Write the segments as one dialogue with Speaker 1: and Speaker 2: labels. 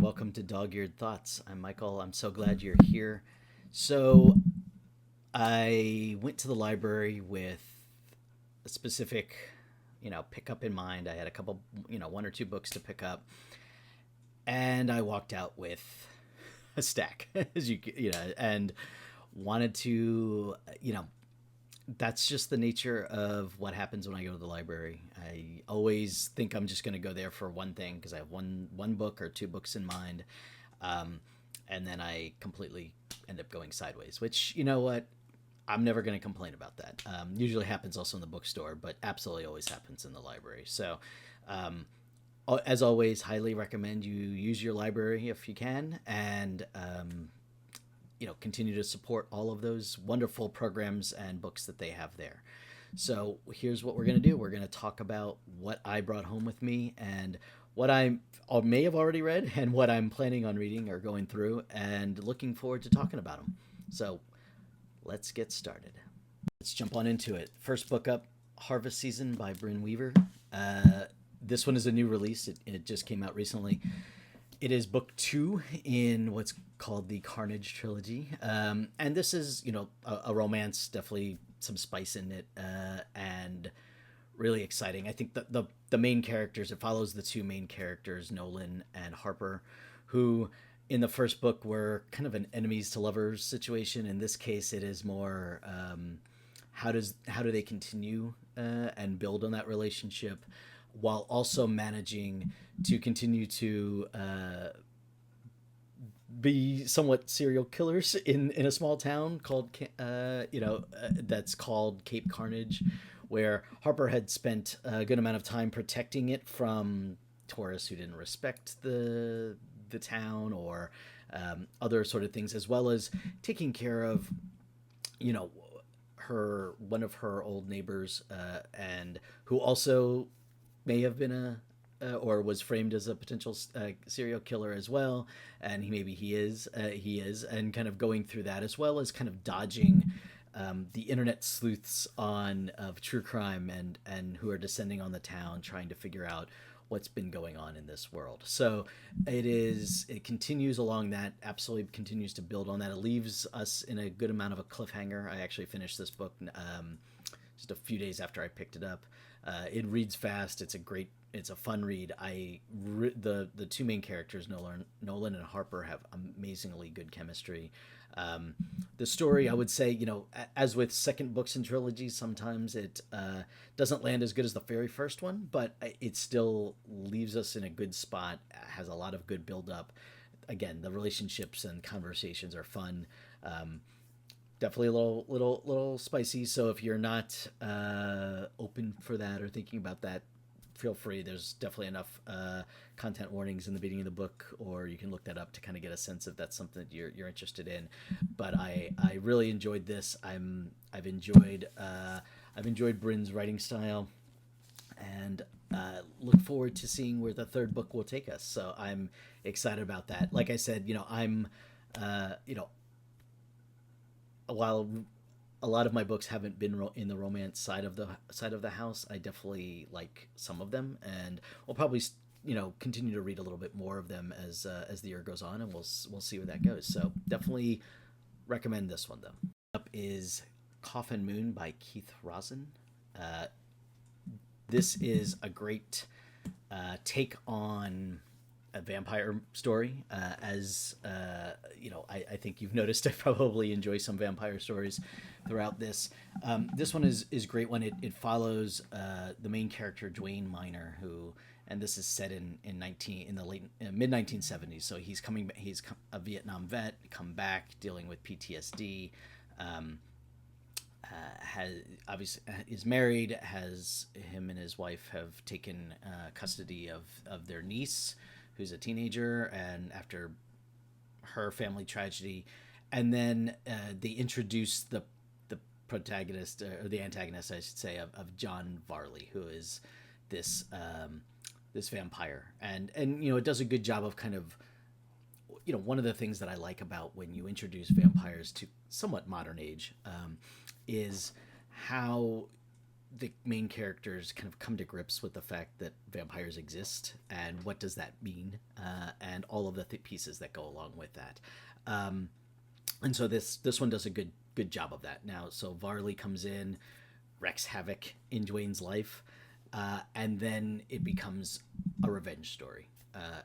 Speaker 1: welcome to Dog Eared Thoughts. I'm Michael. I'm so glad you're here. So, I went to the library with a specific, pickup in mind. I had a couple, one or two books to pick up, and I walked out with a stack, and wanted to, that's just the nature of what happens when I go to the library. I always think I'm just going to go there for one thing because I have one book or two books in mind, um, and then I completely end up going sideways. Which, you know what, I'm never going to complain about that. Usually happens also in the bookstore, but absolutely always happens in the library. So, um, as always, highly recommend you use your library if you can, and continue to support all of those wonderful programs and books that they have there. So here's what we're going to do. We're going to talk about what I brought home with me and what I may have already read and what I'm planning on reading or going through and looking forward to talking about them. So let's get started. Let's jump on into it. First book up, Harvest Season by Brynne Weaver. This one is a new release. It just came out recently. It is book two in what's called the Carnage trilogy. And this is, a romance, definitely some spice in it, and really exciting. I think the main characters, it follows the two main characters, Nolan and Harper, who in the first book were kind of an enemies to lovers situation. In this case, it is more how do they continue and build on that relationship while also managing to continue to be somewhat serial killers in a small town called, that's called Cape Carnage, where Harper had spent a good amount of time protecting it from tourists who didn't respect the town or other sort of things, as well as taking care of, one of her old neighbors, and who also may have been or was framed as a potential serial killer as well, and he is, and kind of going through that as well as kind of dodging the internet sleuths of true crime and who are descending on the town, trying to figure out what's been going on in this world. So it continues along that, absolutely continues to build on that. It leaves us in a good amount of a cliffhanger. I actually finished this book just a few days after I picked it up. It reads fast. It's a fun read. The two main characters, Nolan and Harper, have amazingly good chemistry. The story, I would say, as with second books in trilogies, sometimes it doesn't land as good as the very first one, but it still leaves us in a good spot. Has a lot of good build up. Again, the relationships and conversations are fun. Definitely a little spicy. So if you're not open for that or thinking about that, feel free. There's definitely enough content warnings in the beginning of the book, or you can look that up to kind of get a sense if that's something that you're interested in. But I really enjoyed this. I've enjoyed Brynne's writing style, and look forward to seeing where the third book will take us. So I'm excited about that. Like I said, I'm while a lot of my books haven't been in the romance side of the house, I definitely like some of them, and we'll probably continue to read a little bit more of them as the year goes on, and we'll see where that goes. So definitely recommend this one though. Up is Coffin Moon by Keith Rosson. This is a great take on a vampire story. I think you've noticed I probably enjoy some vampire stories throughout this. This one is great when it follows the main character Dwayne Miner, who, and this is set in the late mid 1970s. So he's a Vietnam vet, come back dealing with PTSD. Has obviously is married. Has him and his wife have taken custody of their niece, who's a teenager, and after her family tragedy, and then they introduce the protagonist, or the antagonist, I should say, of John Varley, who is this this vampire, and it does a good job of kind of, one of the things that I like about when you introduce vampires to somewhat modern age, is how the main characters kind of come to grips with the fact that vampires exist and what does that mean, and all of the pieces that go along with that. Um, and so this one does a good job of that. Now, so Varley comes in, wreaks havoc in Dwayne's life, and then it becomes a revenge story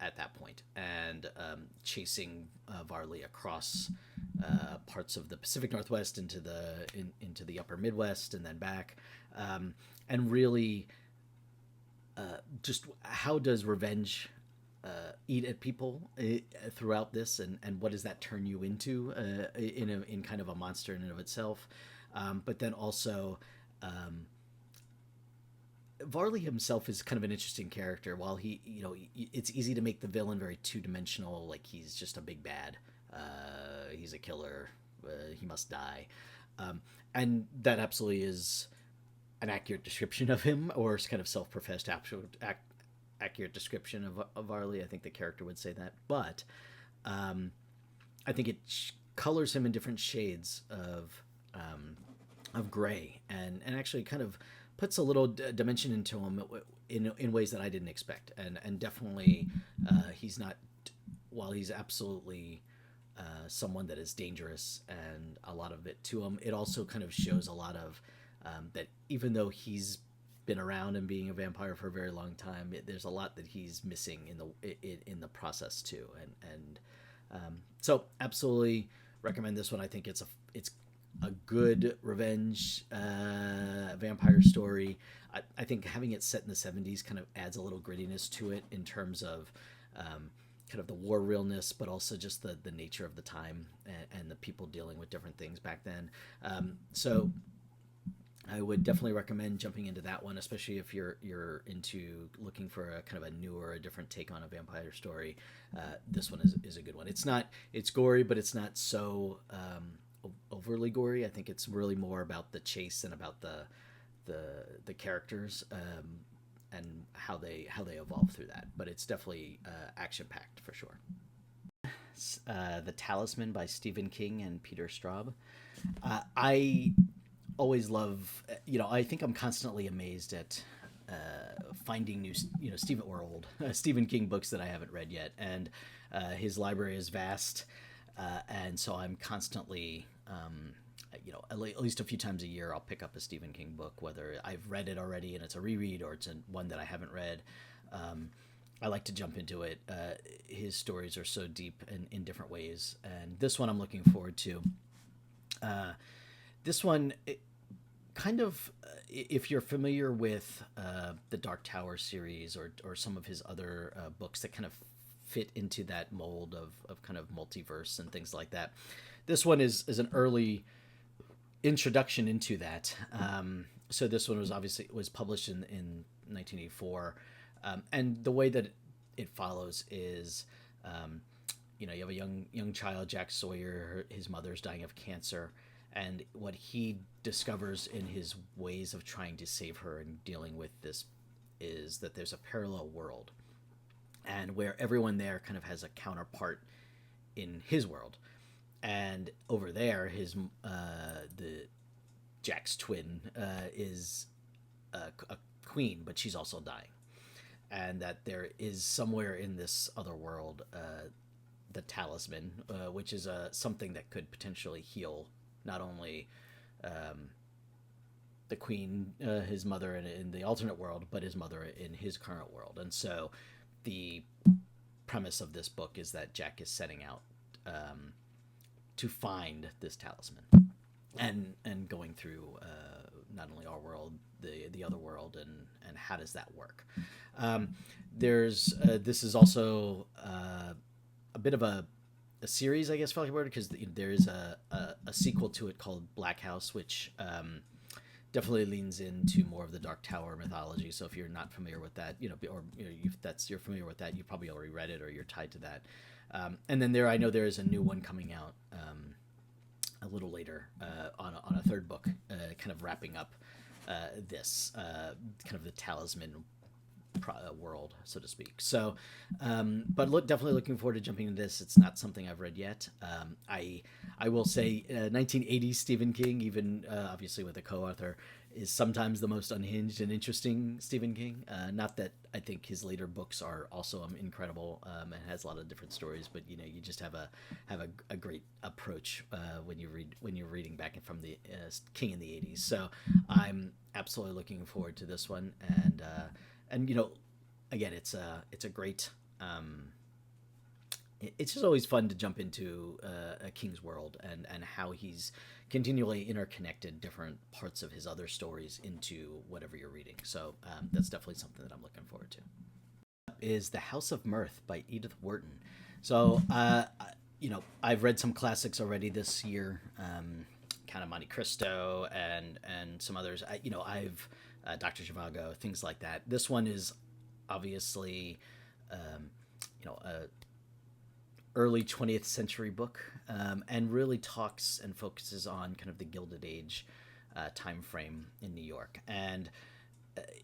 Speaker 1: at that point, and chasing Varley across parts of the Pacific Northwest into the Upper Midwest and then back, and really just how does revenge eat at people throughout this, and what does that turn you into in kind of a monster in and of itself, but then also. Varley himself is kind of an interesting character. While it's easy to make the villain very two-dimensional, like he's just a big bad, he's a killer, he must die, and that absolutely is an accurate description of him, or kind of self-professed accurate description of Varley. I think the character would say that, but I think it colors him in different shades of gray, and actually kind of puts a little dimension into him in ways that I didn't expect, and definitely he's not, while he's absolutely someone that is dangerous and a lot of it to him, it also kind of shows a lot of that even though he's been around and being a vampire for a very long time, there's a lot that he's missing in the process too, and so absolutely recommend this one. I think it's a good revenge vampire story. I think having it set in the 70s kind of adds a little grittiness to it in terms of kind of the war realness, but also just the nature of the time and the people dealing with different things back then. So I would definitely recommend jumping into that one, especially if you're into looking for a kind of a newer, a different take on a vampire story. This one is a good one. It's gory, but it's not so overly gory. I think it's really more about the chase and about the characters, and how they evolve through that. But it's definitely action packed for sure. The Talisman by Stephen King and Peter Straub. I always love, I think I'm constantly amazed at finding new, Stephen King books that I haven't read yet, and his library is vast, and so I'm constantly, at least a few times a year, I'll pick up a Stephen King book, whether I've read it already and it's a reread or it's one that I haven't read. I like to jump into it. His stories are so deep in different ways, and this one I'm looking forward to. This one, kind of, if you're familiar with the Dark Tower series or some of his other books that kind of fit into that mold of kind of multiverse and things like that, this one is an early introduction into that. So this one was published in 1984, and the way that it follows is, you have a young child, Jack Sawyer. His mother's dying of cancer, and what he discovers in his ways of trying to save her and dealing with this is that there's a parallel world, and where everyone there kind of has a counterpart in his world. And over there, the Jack's twin is a queen, but she's also dying, and that there is somewhere in this other world the Talisman, which is something that could potentially heal not only the queen, his mother in the alternate world, but his mother in his current world. And so the premise of this book is that Jack is setting out to find this talisman, and going through not only our world, the other world, and how does that work. This is also a bit of a series, I guess, for lack of a word, because there is a sequel to it called Black House, which definitely leans into more of the Dark Tower mythology. So if you're not familiar with that, if you're familiar with that, you probably already read it or you're tied to that. And then I know there is a new one coming out a little later on a third book, kind of wrapping up this kind of the Talisman world, so to speak. So, but definitely looking forward to jumping into this. It's not something I've read yet. I will say 1980s Stephen King, even obviously with a co-author, is sometimes the most unhinged and interesting Stephen King. Not that I think his later books are also incredible, and has a lot of different stories, but you just have a great approach when you're reading back from the King in the '80s. So I'm absolutely looking forward to this one, and again, it's a great. It's just always fun to jump into a King's world and how he's continually interconnected different parts of his other stories into whatever you're reading. So that's definitely something that I'm looking forward to. Is The House of Mirth by Edith Wharton. So, I've read some classics already this year, kind of Monte Cristo and some others. I've Dr. Zhivago, things like that. This one is obviously, a early 20th century book, and really talks and focuses on kind of the Gilded Age time frame in New York. And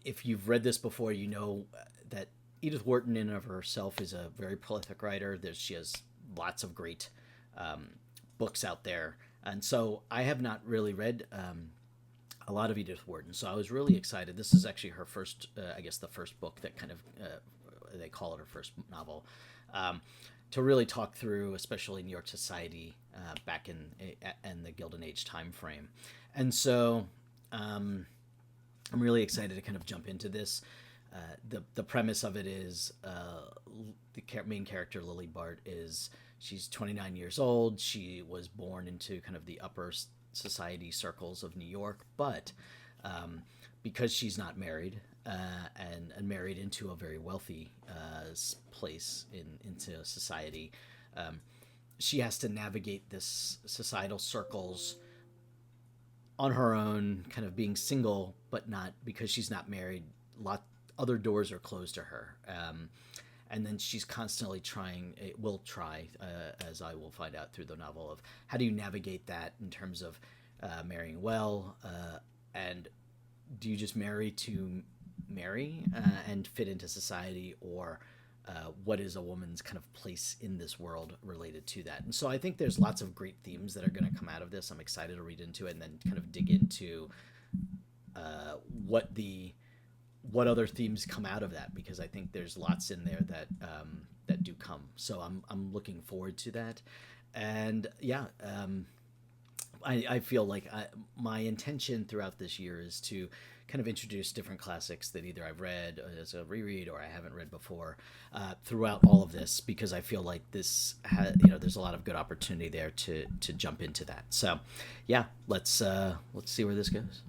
Speaker 1: if you've read this before, you know that Edith Wharton in and of herself is a very prolific writer. She has lots of great books out there. And so I have not really read a lot of Edith Wharton, so I was really excited. This is actually her first, the first book that kind of, they call it her first novel. To really talk through, especially New York society back in the Gilded Age time frame. And so I'm really excited to kind of jump into this. The premise of it is the main character, Lily Bart, she's 29 years old. She was born into kind of the upper society circles of New York, but because she's not married, and married into a very wealthy place into society, she has to navigate this societal circles on her own, kind of being single, but not because she's not married. Other doors are closed to her, and then she's constantly will try, as I will find out through the novel, of how do you navigate that in terms of marrying well, and do you just marry to marry and fit into society, or what is a woman's kind of place in this world related to that? And so I think there's lots of great themes that are going to come out of this. I'm excited to read into it and then kind of dig into what other themes come out of that, because I think there's lots in there that do come. So I'm looking forward to that. And I feel like my intention throughout this year is to kind of introduce different classics that either I've read as a reread or I haven't read before throughout all of this, because I feel like this there's a lot of good opportunity there to jump into that. So let's see where this goes.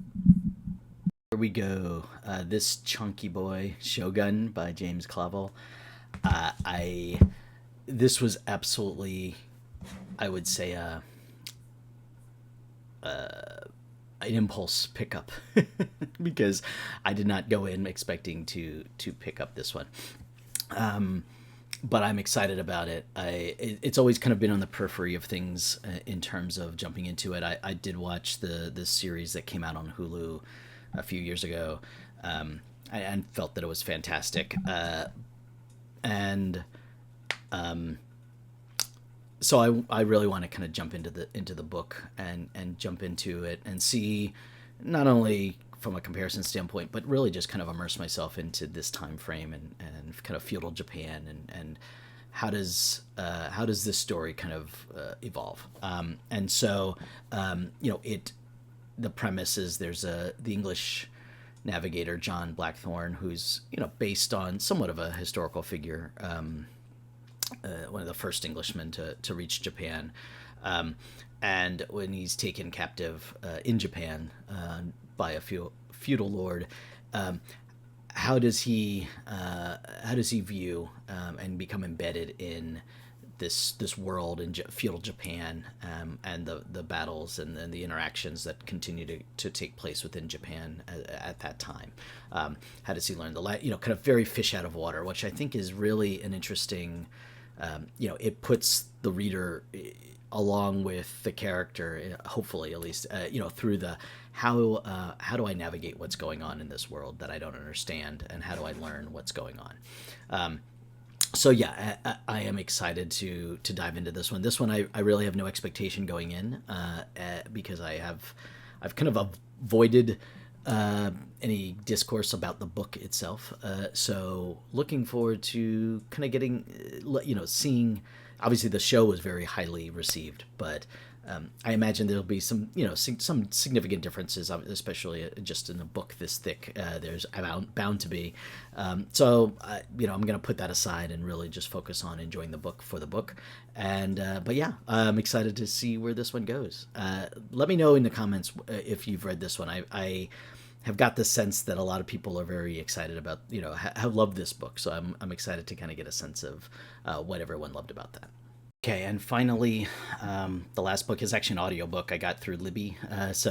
Speaker 1: Here we go. This chunky boy, Shogun by James Clavell. This was absolutely, I would say, an impulse pickup because I did not go in expecting to pick up this one. But I'm excited about it. It's always kind of been on the periphery of things in terms of jumping into it. I did watch this series that came out on Hulu a few years ago, and felt that it was fantastic. So I really want to kind of jump into the book and jump into it and see, not only from a comparison standpoint, but really just kind of immerse myself into this time frame and kind of feudal Japan and how does this story kind of evolve. And so the premise is there's the English navigator John Blackthorne, who's based on somewhat of a historical figure. One of the first Englishmen to reach Japan, and when he's taken captive in Japan by a feudal lord, how does he view and become embedded in this world in feudal Japan, and the battles and the interactions that continue to take place within Japan at that time? How does he learn kind of very fish out of water, which I think is really an interesting. It puts the reader along with the character, hopefully at least, through the how do I navigate what's going on in this world that I don't understand, and how do I learn what's going on. I am excited to dive into this one. This one I really have no expectation going in, because I've kind of avoided any discourse about the book itself. So looking forward to kind of getting, seeing. Obviously, the show was very highly received, but I imagine there'll be some, some significant differences, especially just in a book this thick. There's bound to be. I'm going to put that aside and really just focus on enjoying the book for the book. And but yeah, I'm excited to see where this one goes. Let me know in the comments if you've read this one. I have got the sense that a lot of people are very excited about, have loved this book. So I'm excited to kind of get a sense of what everyone loved about that. Okay, and finally, the last book is actually an audiobook I got through Libby. This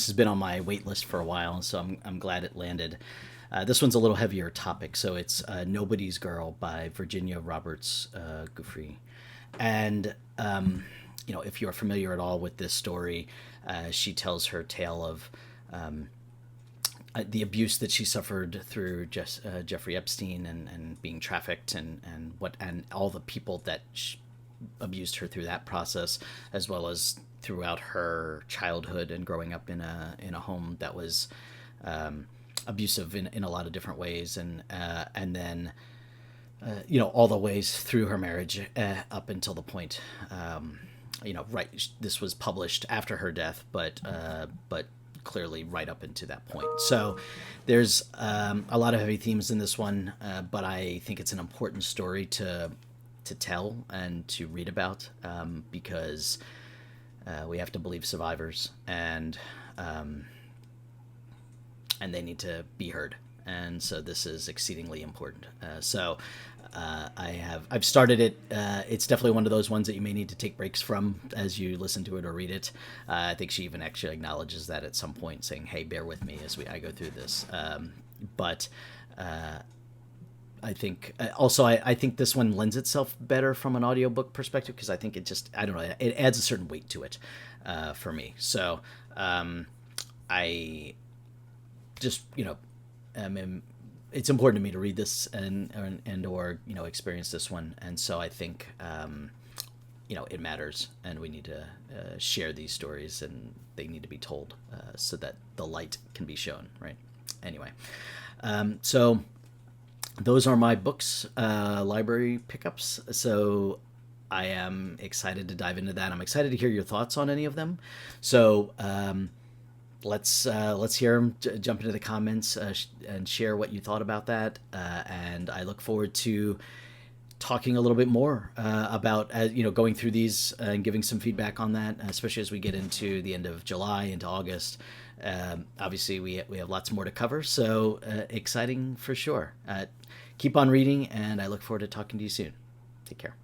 Speaker 1: has been on my wait list for a while, so I'm glad it landed. This one's a little heavier topic, so it's Nobody's Girl by Virginia Roberts Giuffre. And, if you're familiar at all with this story, she tells her tale of the abuse that she suffered through Jeffrey Epstein and being trafficked and all the people that abused her through that process, as well as throughout her childhood and growing up in a home that was abusive in a lot of different ways, and then all the ways through her marriage up until the point. Right, this was published after her death, but clearly right up into that point. So there's a lot of heavy themes in this one, but I think it's an important story to tell and to read about, because we have to believe survivors, and they need to be heard. And so this is exceedingly important. I've started it. It's definitely one of those ones that you may need to take breaks from as you listen to it or read it. I think she even actually acknowledges that at some point, saying, "Hey, bear with me as I go through this." I think also I think this one lends itself better from an audiobook perspective, because I think I don't know, it adds a certain weight to it for me. So I just it's important to me to read this and or experience this one, and so I think it matters, and we need to share these stories, and they need to be told so that the light can be shown, right? Anyway, so those are my books, library pickups. So I am excited to dive into that. I'm excited to hear your thoughts on any of them. So let's hear them. Jump into the comments and share what you thought about that. And I look forward to talking a little bit more about going through these and giving some feedback on that, especially as we get into the end of July into August. Obviously, we have lots more to cover, so exciting for sure. Keep on reading, and I look forward to talking to you soon. Take care.